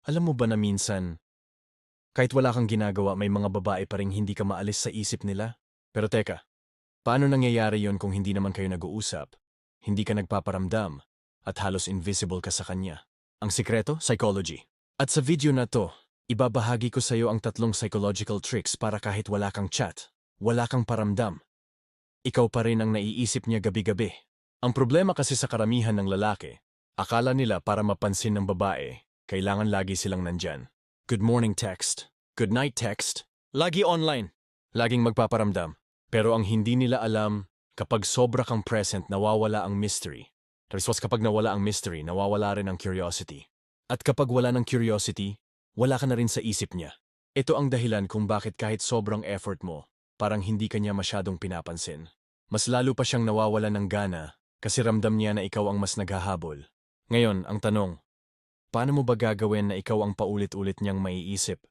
Alam mo ba na minsan, kahit wala kang ginagawa may mga babae pa ring hindi ka maalis sa isip nila? Pero teka, paano nangyayari yon kung hindi naman kayo nag-uusap, hindi ka nagpaparamdam, at halos invisible ka sa kanya? Ang sikreto, psychology. At sa video na to, ibabahagi ko sa iyo ang tatlong psychological tricks para kahit wala kang chat, wala kang paramdam, ikaw pa rin ang naiisip niya gabi-gabi. Ang problema kasi sa karamihan ng lalaki, akala nila para mapansin ng babae, kailangan lagi silang nandyan. Good morning text, good night text, lagi online, laging magpaparamdam. Pero ang hindi nila alam, kapag sobra kang present, nawawala ang mystery. Tapos kapag nawala ang mystery, nawawala rin ang curiosity. At kapag wala ng curiosity, wala ka na rin sa isip niya. Ito ang dahilan kung bakit kahit sobrang effort mo, parang hindi ka niya masyadong pinapansin. Mas lalo pa siyang nawawalan ng gana kasi ramdam niya na ikaw ang mas naghahabol. Ngayon, ang tanong, paano mo ba gagawin na ikaw ang paulit-ulit niyang maiisip?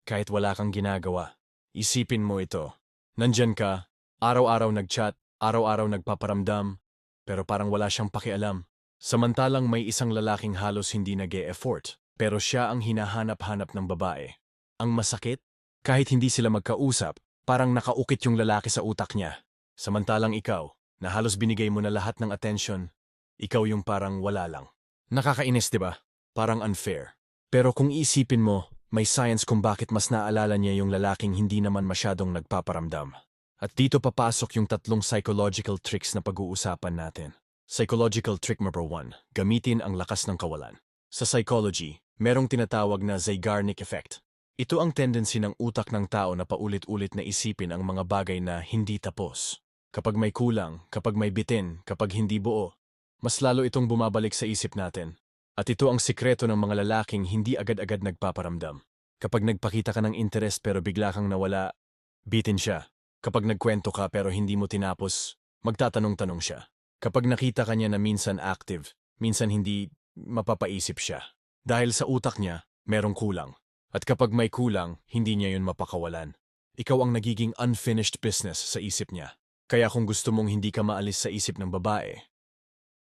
Kahit wala kang ginagawa, isipin mo ito. Nandyan ka, araw-araw nag-chat, araw-araw nagpaparamdam, pero parang wala siyang pakialam. Samantalang may isang lalaking halos hindi nag-e-effort, pero siya ang hinahanap-hanap ng babae. Ang masakit, kahit hindi sila magkausap, parang nakaukit yung lalaki sa utak niya. Samantalang ikaw, na halos binigay mo na lahat ng attention, ikaw yung parang wala lang. Nakakainis, di ba? Parang unfair. Pero kung isipin mo, may science kung bakit mas naalala niya yung lalaking hindi naman masyadong nagpaparamdam. At dito papasok yung tatlong psychological tricks na pag-uusapan natin. Psychological trick number 1, gamitin ang lakas ng kawalan. Sa psychology, merong tinatawag na Zeigarnik effect. Ito ang tendency ng utak ng tao na paulit-ulit na isipin ang mga bagay na hindi tapos. Kapag may kulang, kapag may bitin, kapag hindi buo, mas lalo itong bumabalik sa isip natin. At ito ang sikreto ng mga lalaking hindi agad-agad nagpaparamdam. Kapag nagpakita ka ng interest pero bigla kang nawala, bitin siya. Kapag nagkwento ka pero hindi mo tinapos, magtatanong-tanong siya. Kapag nakita ka niya na minsan active, minsan hindi, mapapaisip siya. Dahil sa utak niya, merong kulang. At kapag may kulang, hindi niya yun mapakawalan. Ikaw ang nagiging unfinished business sa isip niya. Kaya kung gusto mong hindi ka maalis sa isip ng babae,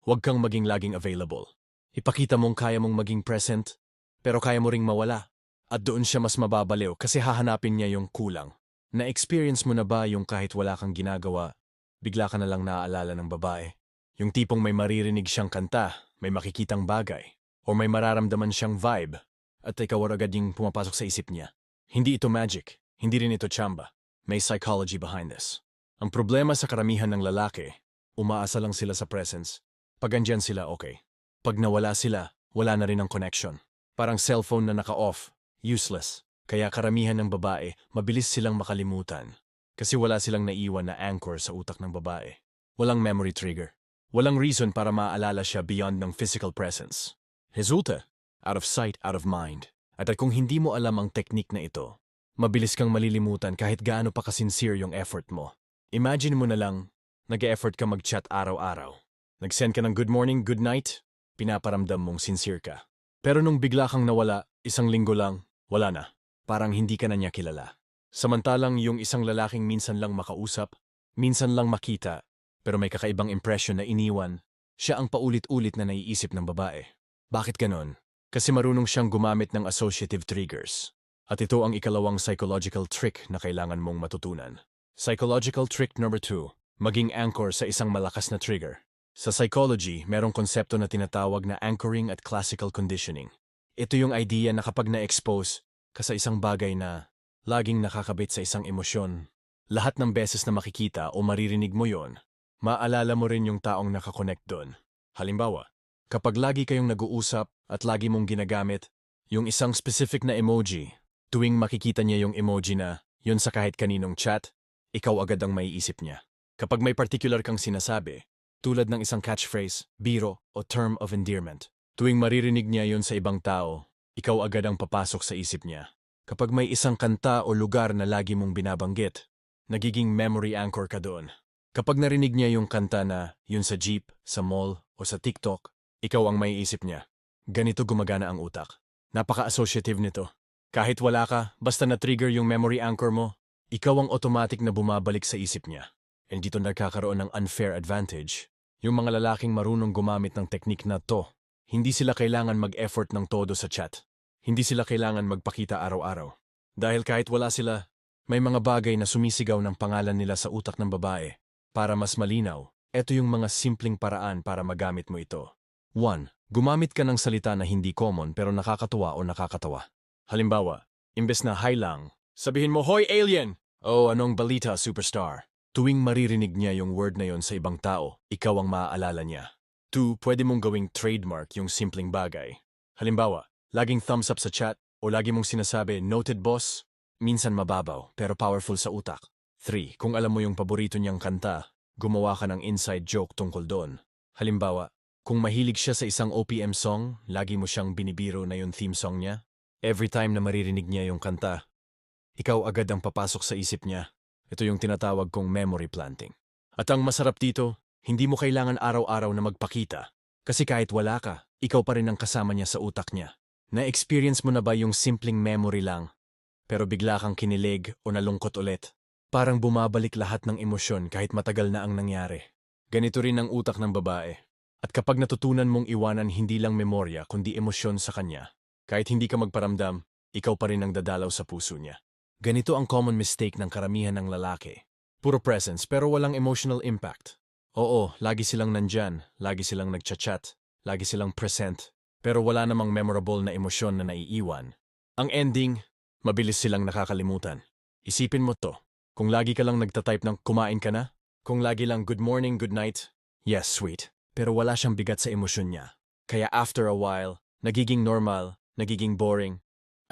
huwag kang maging laging available. Ipakita mong kaya mong maging present, pero kaya mo ring mawala. At doon siya mas mababaliw kasi hahanapin niya yung kulang. Na-experience mo na ba yung kahit wala kang ginagawa, bigla ka na lang naaalala ng babae? Yung tipong may maririnig siyang kanta, may makikitang bagay, o may mararamdaman siyang vibe, at ikaw agad yung pumapasok sa isip niya. Hindi ito magic, hindi rin ito tsamba. May psychology behind this. Ang problema sa karamihan ng lalaki, umaasa lang sila sa presence. Pag andyan sila, okay. Pag nawala sila, wala na rin ang connection. Parang cellphone na naka-off, useless. Kaya karamihan ng babae, mabilis silang makalimutan. Kasi wala silang naiwan na anchor sa utak ng babae. Walang memory trigger. Walang reason para maaalala siya beyond ng physical presence. Resulta, out of sight, out of mind. At kung hindi mo alam ang technique na ito, mabilis kang malilimutan kahit gaano pa ka-sincere yung effort mo. Imagine mo na lang, nag-e-effort ka mag-chat araw-araw. Nag-send ka ng good morning, good night, pinaparamdam mong sincere ka. Pero nung bigla kang nawala, isang linggo lang, wala na. Parang hindi ka na niya kilala. Samantalang yung isang lalaking minsan lang makausap, minsan lang makita, pero may kakaibang impression na iniwan, siya ang paulit-ulit na naiisip ng babae. Bakit ganon? Kasi marunong siyang gumamit ng associative triggers. At ito ang ikalawang psychological trick na kailangan mong matutunan. Psychological trick number 2, maging anchor sa isang malakas na trigger. Sa psychology, merong konsepto na tinatawag na anchoring at classical conditioning. Ito yung idea na kapag na-expose ka sa isang bagay na laging nakakabit sa isang emosyon, lahat ng beses na makikita o maririnig mo yon, maalala mo rin yung taong nakakonect doon. Halimbawa, kapag lagi kayong nag-uusap at lagi mong ginagamit yung isang specific na emoji, tuwing makikita niya yung emoji na yun sa kahit kaninong chat, ikaw agad ang maiisip niya. Kapag may particular kang sinasabi, tulad ng isang catchphrase, biro o term of endearment, tuwing maririnig niya yun sa ibang tao, ikaw agad ang papasok sa isip niya. Kapag may isang kanta o lugar na lagi mong binabanggit, nagiging memory anchor ka doon. Kapag narinig niya yung kanta na yun sa jeep, sa mall o sa TikTok, ikaw ang maiisip niya. Ganito gumagana ang utak. Napaka-associative nito. Kahit wala ka, basta na-trigger yung memory anchor mo, ikaw ang automatic na bumabalik sa isip niya. And dito nagkakaroon ng unfair advantage. Yung mga lalaking marunong gumamit ng teknik na to, hindi sila kailangan mag-effort ng todo sa chat. Hindi sila kailangan magpakita araw-araw. Dahil kahit wala sila, may mga bagay na sumisigaw ng pangalan nila sa utak ng babae. Para mas malinaw, eto yung mga simpleng paraan para magamit mo ito. 1. Gumamit ka ng salita na hindi common pero nakakatuwa o nakakatawa. Halimbawa, imbes na hi lang, sabihin mo, "Hoy alien!" O anong balita, superstar? Tuwing maririnig niya yung word na yon sa ibang tao, ikaw ang maaalala niya. 2. Pwede mong gawing trademark yung simpleng bagay. Halimbawa, laging thumbs up sa chat o lagi mong sinasabi, "Noted boss." Minsan mababaw pero powerful sa utak. 3. Kung alam mo yung paborito niyang kanta, gumawa ka ng inside joke tungkol doon. Halimbawa, kung mahilig siya sa isang OPM song, lagi mo siyang binibiro na yung theme song niya. Every time na maririnig niya yung kanta, ikaw agad ang papasok sa isip niya. Ito yung tinatawag kong memory planting. At ang masarap dito, hindi mo kailangan araw-araw na magpakita. Kasi kahit wala ka, ikaw pa rin ang kasama niya sa utak niya. Na-experience mo na ba yung simpleng memory lang, pero bigla kang kinilig o nalungkot ulit? Parang bumabalik lahat ng emosyon kahit matagal na ang nangyari. Ganito rin ang utak ng babae. At kapag natutunan mong iwanan hindi lang memorya kundi emosyon sa kanya, kahit hindi ka magparamdam, ikaw pa rin ang dadalaw sa puso niya. Ganito ang common mistake ng karamihan ng lalaki. Puro presence pero walang emotional impact. Oo, lagi silang nandyan, lagi silang nagchat-chat, lagi silang present, pero wala namang memorable na emosyon na naiiwan. Ang ending, mabilis silang nakakalimutan. Isipin mo to, kung lagi ka lang nagtatype ng kumain ka na, kung lagi lang good morning, good night, yes, sweet, pero wala siyang bigat sa emosyon niya. Kaya after a while, nagiging normal, nagiging boring,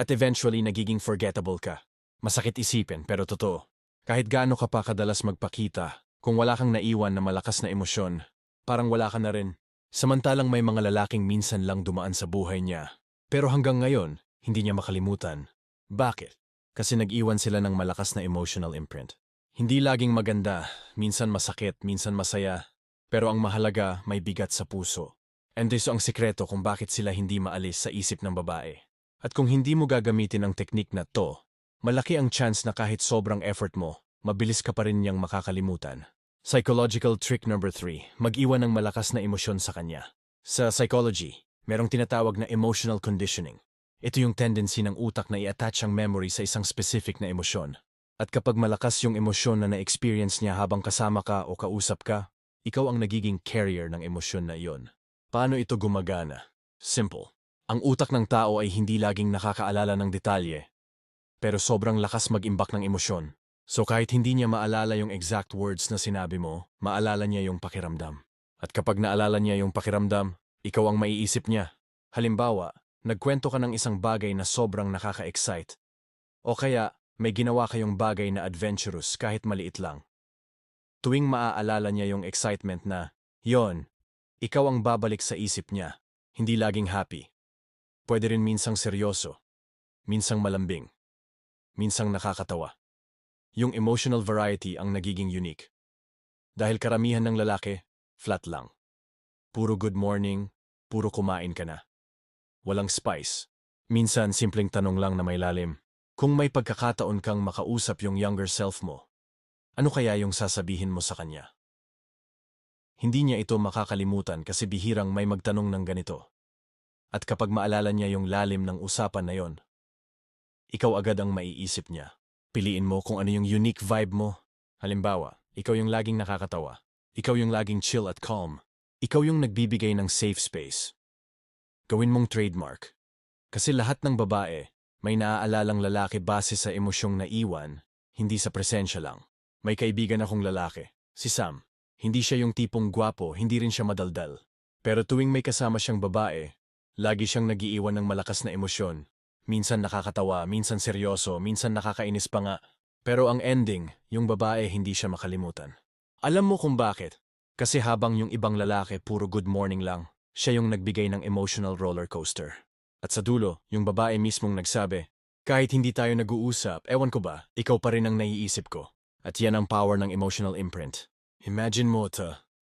at eventually nagiging forgettable ka. Masakit isipin pero totoo. Kahit gaano ka pa kadalas magpakita, kung wala kang naiwan na malakas na emosyon, parang wala ka na rin. Samantalang may mga lalaking minsan lang dumaan sa buhay niya. Pero hanggang ngayon, hindi niya makalimutan. Bakit? Kasi nag-iwan sila ng malakas na emotional imprint. Hindi laging maganda, minsan masakit, minsan masaya. Pero ang mahalaga, may bigat sa puso. And ito ang sikreto kung bakit sila hindi maalis sa isip ng babae. At kung hindi mo gagamitin ang teknik na to, malaki ang chance na kahit sobrang effort mo, mabilis ka pa rin niyang makakalimutan. Psychological trick number 3, mag-iwan ng malakas na emosyon sa kanya. Sa psychology, merong tinatawag na emotional conditioning. Ito yung tendency ng utak na i-attach ang memory sa isang specific na emosyon. At kapag malakas yung emosyon na na-experience niya habang kasama ka o kausap ka, ikaw ang nagiging carrier ng emosyon na iyon. Paano ito gumagana? Simple. Ang utak ng tao ay hindi laging nakakaalala ng detalye, pero sobrang lakas mag-imbak ng emosyon. So kahit hindi niya maalala yung exact words na sinabi mo, maalala niya yung pakiramdam. At kapag naalala niya yung pakiramdam, ikaw ang maiisip niya. Halimbawa, nagkwento ka ng isang bagay na sobrang nakaka-excite. O kaya, may ginawa kayong bagay na adventurous kahit maliit lang. Tuwing maaalala niya yung excitement na, yon, ikaw ang babalik sa isip niya. Hindi laging happy. Pwede rin minsang seryoso, minsang malambing, minsang nakakatawa. Yung emotional variety ang nagiging unique. Dahil karamihan ng lalaki, flat lang. Puro good morning, puro kumain ka na. Walang spice. Minsan simpleng tanong lang na may lalim. Kung may pagkakataon kang makausap yung younger self mo, ano kaya yung sasabihin mo sa kanya? Hindi niya ito makakalimutan kasi bihirang may magtanong ng ganito. At kapag maalala niya yung lalim ng usapan na yon, ikaw agad ang maiisip niya. Piliin mo kung ano yung unique vibe mo. Halimbawa, ikaw yung laging nakakatawa. Ikaw yung laging chill at calm. Ikaw yung nagbibigay ng safe space. Gawin mong trademark. Kasi lahat ng babae, may naaalalang lalaki base sa emosyong naiwan, hindi sa presensya lang. May kaibigan akong lalaki, si Sam. Hindi siya yung tipong gwapo, hindi rin siya madaldal. Pero tuwing may kasama siyang babae, lagi siyang nagiiwan ng malakas na emosyon. Minsan nakakatawa, minsan seryoso, minsan nakakainis pa nga. Pero ang ending, yung babae hindi siya makalimutan. Alam mo kung bakit? Kasi habang yung ibang lalaki puro good morning lang, siya yung nagbigay ng emotional roller coaster. At sa dulo, yung babae mismong nagsabi, kahit hindi tayo nag-uusap, ewan ko ba, ikaw pa rin ang naiisip ko. At yan ang power ng emotional imprint. Imagine mo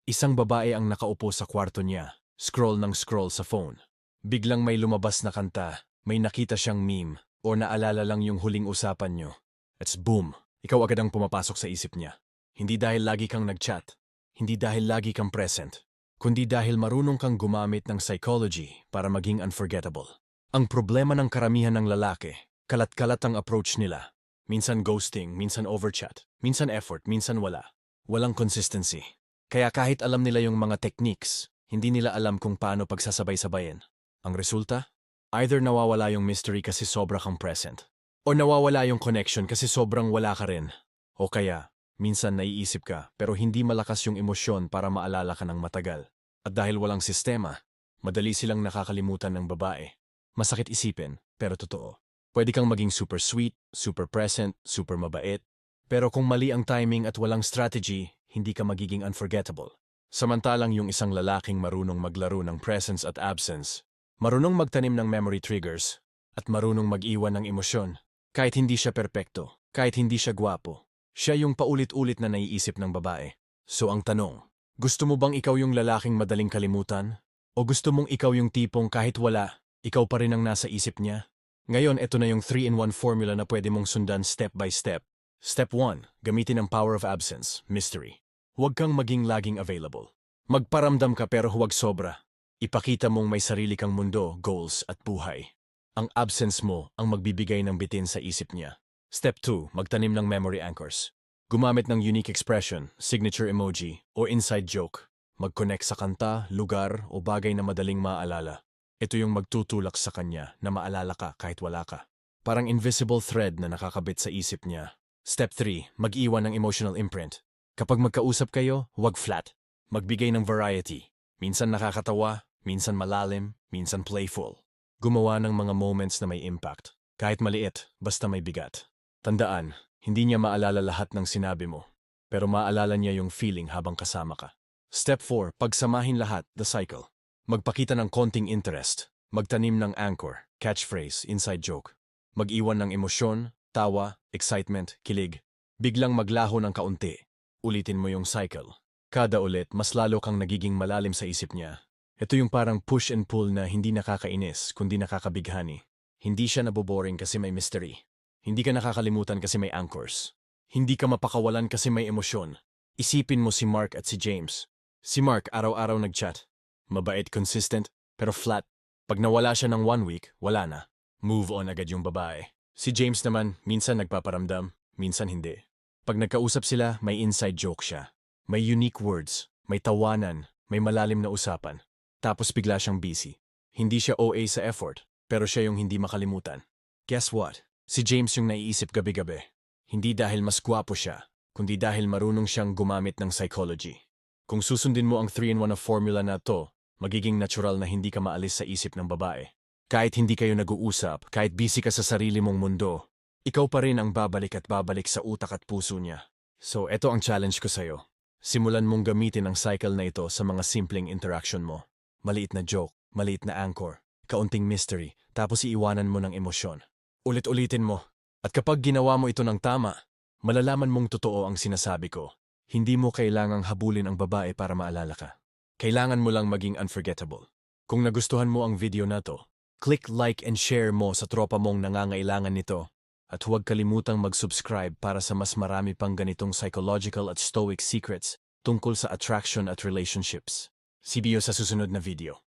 isang babae ang nakaupo sa kwarto niya, scroll ng scroll sa phone. Biglang may lumabas na kanta, may nakita siyang meme, o naalala lang yung huling usapan nyo. It's boom, ikaw agad ang pumapasok sa isip niya. Hindi dahil lagi kang nag-chat, hindi dahil lagi kang present, kundi dahil marunong kang gumamit ng psychology para maging unforgettable. Ang problema ng karamihan ng lalaki, kalat-kalat ang approach nila. Minsan ghosting, minsan overchat, minsan effort, minsan wala. Walang consistency. Kaya kahit alam nila yung mga techniques, hindi nila alam kung paano pagsasabay-sabayin. Ang resulta? Either nawawala yung mystery kasi sobra kang present, o nawawala yung connection kasi sobrang wala ka rin. O kaya, minsan naiisip ka pero hindi malakas yung emosyon para maalala ka ng matagal. At dahil walang sistema, madali silang nakakalimutan ng babae. Masakit isipin, pero totoo. Pwede kang maging super sweet, super present, super mabait. Pero kung mali ang timing at walang strategy, hindi ka magiging unforgettable. Samantalang yung isang lalaking marunong maglaro ng presence at absence, marunong magtanim ng memory triggers, at marunong mag-iwan ng emosyon. Kahit hindi siya perpekto, kahit hindi siya gwapo, siya yung paulit-ulit na naiisip ng babae. So ang tanong, gusto mo bang ikaw yung lalaking madaling kalimutan? O gusto mong ikaw yung tipong kahit wala, ikaw pa rin ang nasa isip niya? Ngayon, ito na yung 3-in-1 formula na pwede mong sundan step by step. Step 1, gamitin ang power of absence, mystery. Huwag kang maging laging available. Magparamdam ka pero huwag sobra. Ipakita mong may sarili kang mundo, goals at buhay. Ang absence mo ang magbibigay ng bitin sa isip niya. Step 2, magtanim ng memory anchors. Gumamit ng unique expression, signature emoji, o inside joke. Mag-connect sa kanta, lugar, o bagay na madaling maalala. Ito yung magtutulak sa kanya na maalala ka kahit wala ka. Parang invisible thread na nakakabit sa isip niya. Step 3, mag-iwan ng emotional imprint. Kapag magkausap kayo, huwag flat. Magbigay ng variety. Minsan nakakatawa, minsan malalim, minsan playful. Gumawa ng mga moments na may impact. Kahit maliit, basta may bigat. Tandaan, hindi niya maalala lahat ng sinabi mo. Pero maalala niya yung feeling habang kasama ka. Step 4, pagsamahin lahat, the cycle. Magpakita ng konting interest, magtanim ng anchor, catchphrase, inside joke. Mag-iwan ng emosyon, tawa, excitement, kilig. Biglang maglaho ng kaunti. Ulitin mo yung cycle. Kada ulit, mas lalo kang nagiging malalim sa isip niya. Ito yung parang push and pull na hindi nakakainis, kundi nakakabighani. Hindi siya naboboring kasi may mystery. Hindi ka nakakalimutan kasi may anchors. Hindi ka mapakawalan kasi may emosyon. Isipin mo si Mark at si James. Si Mark araw-araw nag-chat. Mabait, consistent, pero flat. Pag nawala siya ng 1 week, wala na. Move on agad yung babae. Si James naman, minsan nagpaparamdam, minsan hindi. Pag nagkausap sila, may inside joke siya. May unique words, may tawanan, may malalim na usapan. Tapos bigla siyang busy. Hindi siya OA sa effort, pero siya yung hindi makalimutan. Guess what? Si James yung naiisip gabi-gabi. Hindi dahil mas gwapo siya, kundi dahil marunong siyang gumamit ng psychology. Kung susundin mo ang 3-in-1 na formula na to, magiging natural na hindi ka maalis sa isip ng babae. Kahit hindi kayo nag-uusap, kahit busy ka sa sarili mong mundo, ikaw pa rin ang babalik at babalik sa utak at puso niya. So, eto ang challenge ko sa'yo. Simulan mong gamitin ang cycle na ito sa mga simpleng interaction mo. Maliit na joke, maliit na anchor, kaunting mystery, tapos iiwanan mo ng emosyon. Ulit-ulitin mo. At kapag ginawa mo ito ng tama, malalaman mong totoo ang sinasabi ko. Hindi mo kailangang habulin ang babae para maalala ka. Kailangan mo lang maging unforgettable. Kung nagustuhan mo ang video na to, click like and share mo sa tropa mong nangangailangan nito. At huwag kalimutang mag-subscribe para sa mas marami pang ganitong psychological at stoic secrets tungkol sa attraction at relationships. See you sa susunod na video.